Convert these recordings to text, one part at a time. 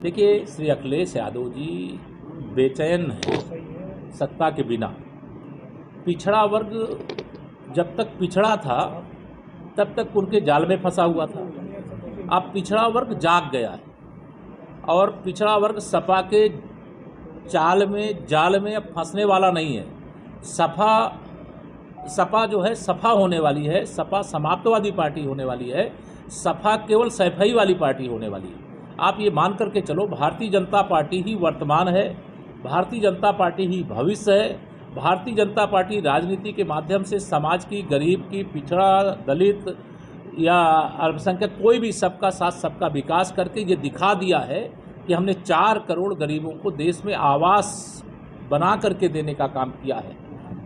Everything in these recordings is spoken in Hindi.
देखिए, श्री अखिलेश यादव जी बेचैन हैं सत्ता के बिना। पिछड़ा वर्ग जब तक पिछड़ा था तब तक उनके जाल में फंसा हुआ था। अब पिछड़ा वर्ग जाग गया है और पिछड़ा वर्ग सपा के जाल में अब फंसने वाला नहीं है। सपा जो है सफा होने वाली है, सपा समाप्तवादी पार्टी होने वाली है, सपा केवल सैफई वाली पार्टी होने वाली है। आप ये मान करके चलो, भारतीय जनता पार्टी ही वर्तमान है, भारतीय जनता पार्टी ही भविष्य है। भारतीय जनता पार्टी राजनीति के माध्यम से समाज की, गरीब की, पिछड़ा, दलित या अल्पसंख्यक, कोई भी सबका साथ सबका विकास करके ये दिखा दिया है कि हमने 4 करोड़ गरीबों को देश में आवास बना करके देने का काम किया है।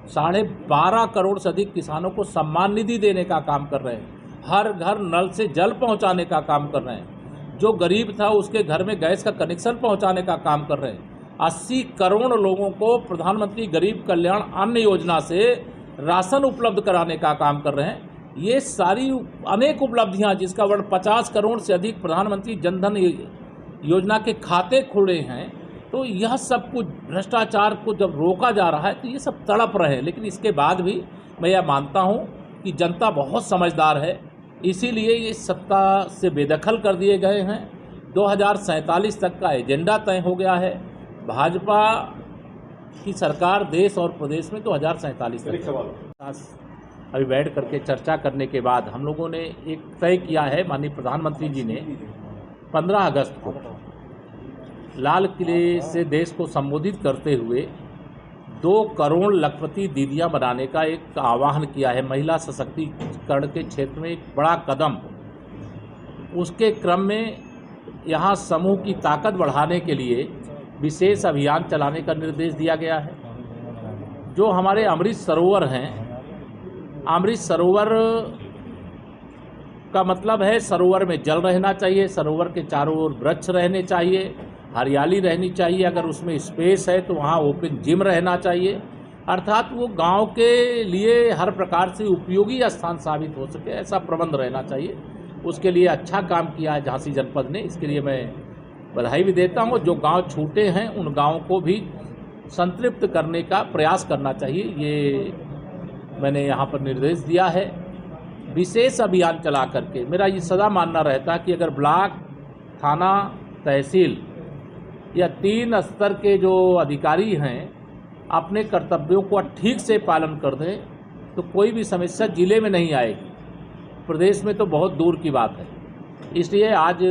12.5 करोड़ से अधिक किसानों को सम्मान निधि देने का काम कर रहे हैं। हर घर नल से जल पहुंचाने का काम कर रहे हैं। जो गरीब था उसके घर में गैस का कनेक्शन पहुंचाने का काम कर रहे हैं। 80 करोड़ लोगों को प्रधानमंत्री गरीब कल्याण अन्न योजना से राशन उपलब्ध कराने का काम कर रहे हैं। ये सारी अनेक उपलब्धियां, जिसका वर्ण 50 करोड़ से अधिक प्रधानमंत्री जनधन योजना के खाते खुले हैं। तो यह सब कुछ भ्रष्टाचार को जब रोका जा रहा है तो ये सब तड़प रहे हैं। लेकिन इसके बाद भी मैं यह मानता हूँ कि जनता बहुत समझदार है, इसीलिए ये सत्ता से बेदखल कर दिए गए हैं। 2047 तक का एजेंडा तय हो गया है। भाजपा की सरकार देश और प्रदेश में 2047 तक। अभी बैठ करके चर्चा करने के बाद हम लोगों ने एक तय किया है, माननीय प्रधानमंत्री जी ने 15 अगस्त को लाल किले से देश को संबोधित करते हुए 2 करोड़ लखपति दीदियां बनाने का एक आह्वान किया है। महिला सशक्तिकरण के क्षेत्र में एक बड़ा कदम। उसके क्रम में यहाँ समूह की ताकत बढ़ाने के लिए विशेष अभियान चलाने का निर्देश दिया गया है। जो हमारे अमृत सरोवर हैं, अमृत सरोवर का मतलब है सरोवर में जल रहना चाहिए, सरोवर के चारों ओर वृक्ष रहने चाहिए, हरियाली रहनी चाहिए। अगर उसमें स्पेस है तो वहाँ ओपन जिम रहना चाहिए, अर्थात वो गांव के लिए हर प्रकार से उपयोगी स्थान साबित हो सके, ऐसा प्रबंध रहना चाहिए। उसके लिए अच्छा काम किया है झांसी जनपद ने, इसके लिए मैं बधाई भी देता हूँ। जो गांव छूटे हैं उन गांवों को भी संतृप्त करने का प्रयास करना चाहिए, ये मैंने यहाँ पर निर्देश दिया है। विशेष अभियान चला करके मेरा ये सदा मानना रहता कि अगर ब्लॉक, थाना, तहसील या 3 स्तर के जो अधिकारी हैं अपने कर्तव्यों को ठीक से पालन कर दें तो कोई भी समस्या जिले में नहीं आएगी, प्रदेश में तो बहुत दूर की बात है। इसलिए आज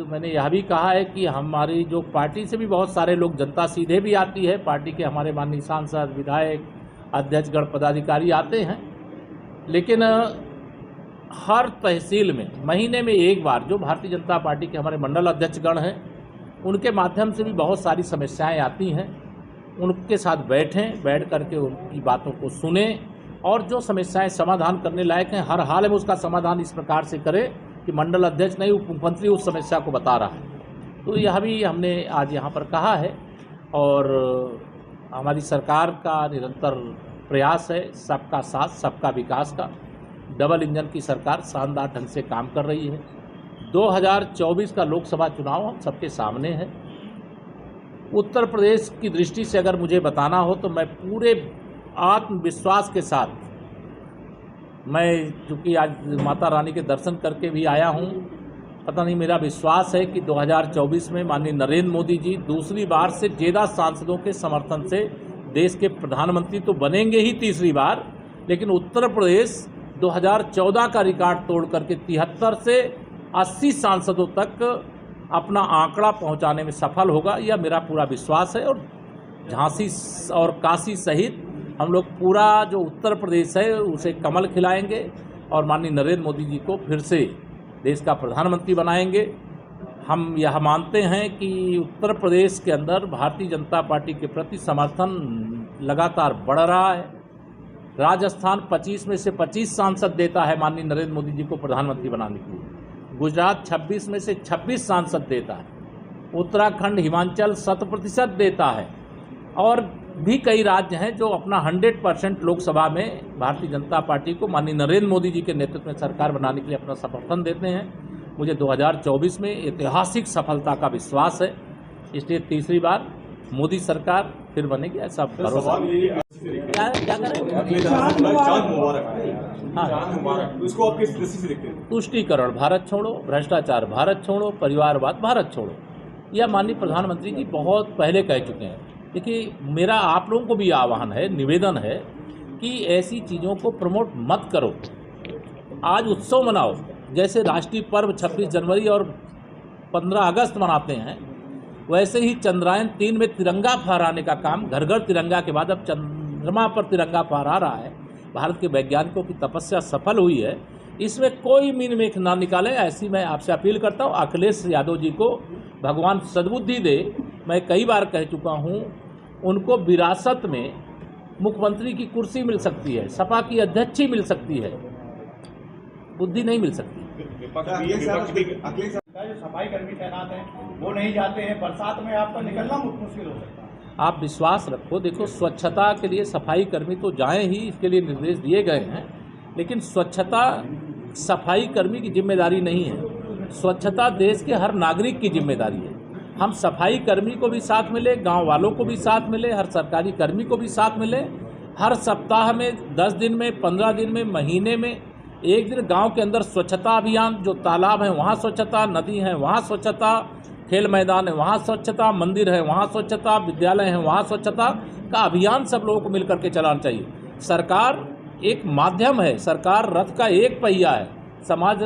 मैंने यह भी कहा है कि हमारी जो पार्टी से भी बहुत सारे लोग, जनता सीधे भी आती है, पार्टी के हमारे माननीय सांसद, विधायक, अध्यक्षगण, पदाधिकारी आते हैं, लेकिन हर तहसील में महीने में एक बार जो भारतीय जनता पार्टी के हमारे मंडल अध्यक्षगण हैं उनके माध्यम से भी बहुत सारी समस्याएं आती हैं। उनके साथ बैठ करके उनकी बातों को सुने और जो समस्याएं समाधान करने लायक हैं हर हाल में उसका समाधान इस प्रकार से करें कि मंडल अध्यक्ष नहीं, उप मुख्यमंत्री उस समस्या को बता रहा है। तो यह भी हमने आज यहाँ पर कहा है और हमारी सरकार का निरंतर प्रयास है सबका साथ सबका विकास का। डबल इंजन की सरकार शानदार ढंग से काम कर रही है। 2024 का लोकसभा चुनाव हम सबके सामने है। उत्तर प्रदेश की दृष्टि से अगर मुझे बताना हो तो मैं पूरे आत्मविश्वास के साथ, मैं चूँकि आज माता रानी के दर्शन करके भी आया हूँ, पता नहीं, मेरा विश्वास है कि 2024 में माननीय नरेंद्र मोदी जी दूसरी बार से ज़्यादा सांसदों के समर्थन से देश के प्रधानमंत्री तो बनेंगे ही तीसरी बार, लेकिन उत्तर प्रदेश 2014 का रिकॉर्ड तोड़ करके 73 से 80 सांसदों तक अपना आंकड़ा पहुंचाने में सफल होगा, यह मेरा पूरा विश्वास है। और झांसी और काशी सहित हम लोग पूरा जो उत्तर प्रदेश है उसे कमल खिलाएंगे और माननीय नरेंद्र मोदी जी को फिर से देश का प्रधानमंत्री बनाएंगे। हम यह मानते हैं कि उत्तर प्रदेश के अंदर भारतीय जनता पार्टी के प्रति समर्थन लगातार बढ़ रहा है। राजस्थान 25 में से 25 सांसद देता है माननीय नरेंद्र मोदी जी को प्रधानमंत्री बनाने के लिए। गुजरात 26 में से 26 सांसद देता है। उत्तराखंड, हिमाचल 100% देता है और भी कई राज्य हैं जो अपना 100% लोकसभा में भारतीय जनता पार्टी को माननीय नरेंद्र मोदी जी के नेतृत्व में सरकार बनाने के लिए अपना समर्थन देते हैं। मुझे 2024 में ऐतिहासिक सफलता का विश्वास है इसलिए तीसरी बार मोदी सरकार फिर बनेगी, ऐसा भरोसा। क्या करें? हाँ, उसको आप किस दृष्टि से देखते हैं? तुष्टीकरण भारत छोड़ो, भ्रष्टाचार भारत छोड़ो, परिवारवाद भारत छोड़ो, यह माननीय प्रधानमंत्री जी बहुत पहले कह चुके हैं। देखिए, मेरा आप लोगों को भी आह्वान है, निवेदन है कि ऐसी चीज़ों को प्रमोट मत करो। आज उत्सव मनाओ, जैसे राष्ट्रीय पर्व 26 जनवरी और 15 अगस्त मनाते हैं, वैसे ही चंद्रयान 3 में तिरंगा फहराने का काम, घर घर तिरंगा के बाद अब चंद्रमा पर तिरंगा फहरा रहा है। भारत के वैज्ञानिकों की तपस्या सफल हुई है, इसमें कोई मीन मेख ना निकाले, ऐसी मैं आपसे अपील करता हूँ। अखिलेश यादव जी को भगवान सद्बुद्धि दे। मैं कई बार कह चुका हूँ, उनको विरासत में मुख्यमंत्री की कुर्सी मिल सकती है, सपा की अध्यक्षी मिल सकती है, बुद्धि नहीं मिल सकती। जो सफाई कर्मी तैनात हैं वो नहीं जाते हैं, बरसात में आपका निकलना मुश्किल हो सकता है। आप विश्वास रखो, देखो स्वच्छता के लिए सफाई कर्मी तो जाएं ही, इसके लिए निर्देश दिए गए हैं, लेकिन स्वच्छता सफाई कर्मी की जिम्मेदारी नहीं है, स्वच्छता देश के हर नागरिक की जिम्मेदारी है। हम सफाई कर्मी को भी साथ मिले, गांव वालों को भी साथ मिले, हर सरकारी कर्मी को भी साथ मिले। हर सप्ताह में 10 दिन में, 15 दिन में, महीने में एक दिन गांव के अंदर स्वच्छता अभियान, जो तालाब हैं वहाँ स्वच्छता, नदी हैं वहाँ स्वच्छता, खेल मैदान है वहाँ स्वच्छता, मंदिर है वहाँ स्वच्छता, विद्यालय है वहाँ स्वच्छता का अभियान सब लोगों को मिलकर के चलाना चाहिए। सरकार एक माध्यम है, सरकार रथ का एक पहिया है, समाज